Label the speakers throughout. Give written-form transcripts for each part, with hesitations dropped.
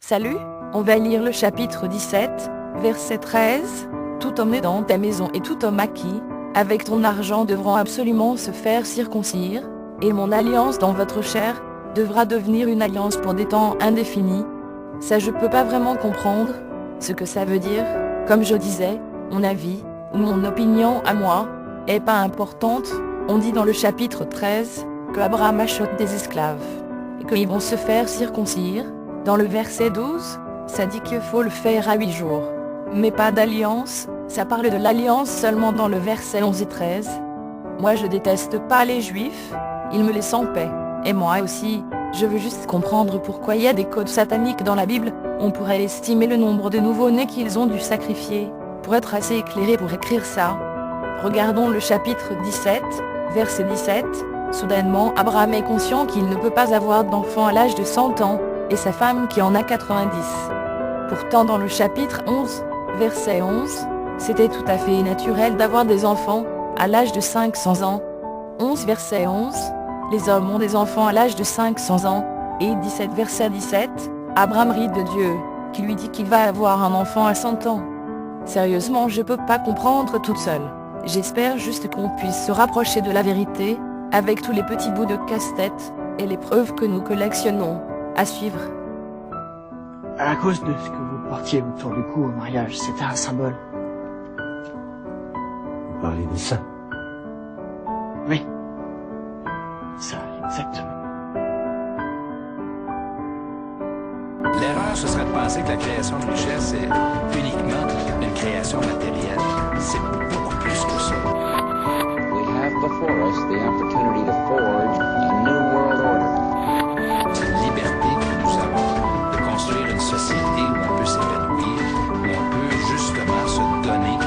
Speaker 1: Salut, on va lire le chapitre 17, verset 13. Tout homme né dans ta maison et tout homme acquis, avec ton argent devront absolument se faire circoncire, et mon alliance dans votre chair, devra devenir une alliance pour des temps indéfinis. Ça je peux pas vraiment comprendre, ce que ça veut dire, comme je disais, mon avis, ou mon opinion à moi, est pas importante. On dit dans le chapitre 13, que Abraham achète des esclaves, et qu'ils vont se faire circoncire. Dans le verset 12, ça dit qu'il faut le faire à 8 jours. Mais pas d'alliance, ça parle de l'alliance seulement dans le verset 11 et 13. Moi je déteste pas les juifs, ils me laissent en paix. Et moi aussi, je veux juste comprendre pourquoi il y a des codes sataniques dans la Bible. On pourrait estimer le nombre de nouveau-nés qu'ils ont dû sacrifier, pour être assez éclairé pour écrire ça. Regardons le chapitre 17, verset 17. Soudainement Abraham est conscient qu'il ne peut pas avoir d'enfant à l'âge de 100 ans, et sa femme qui en a 90. Pourtant dans le chapitre 11, verset 11, c'était tout à fait naturel d'avoir des enfants, à l'âge de 500 ans. 11 verset 11, les hommes ont des enfants à l'âge de 500 ans, et 17 verset 17, Abraham rit de Dieu, qui lui dit qu'il va avoir un enfant à 100 ans. Sérieusement je peux pas comprendre toute seule. J'espère juste qu'on puisse se rapprocher de la vérité, avec tous les petits bouts de casse-tête, et les preuves que nous collectionnons. À suivre.
Speaker 2: À cause de ce que vous portiez autour du cou au mariage, c'était un symbole.
Speaker 3: Vous parlez de ça?
Speaker 2: Oui. Ça, exactement.
Speaker 4: L'erreur, ce serait de penser que la création de richesse est uniquement une création matérielle. C'est beaucoup plus que ça.
Speaker 5: We have before us the opportunity to forge a new world order.
Speaker 4: C'est une liberté que nous avons de construire une société où on peut s'épanouir, où on peut justement se donner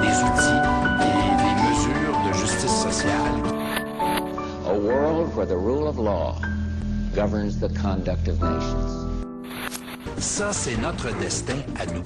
Speaker 4: des outils et des mesures de justice sociale.
Speaker 5: A world where the rule of law governs the conduct of nations.
Speaker 4: Ça, c'est notre destin à nous.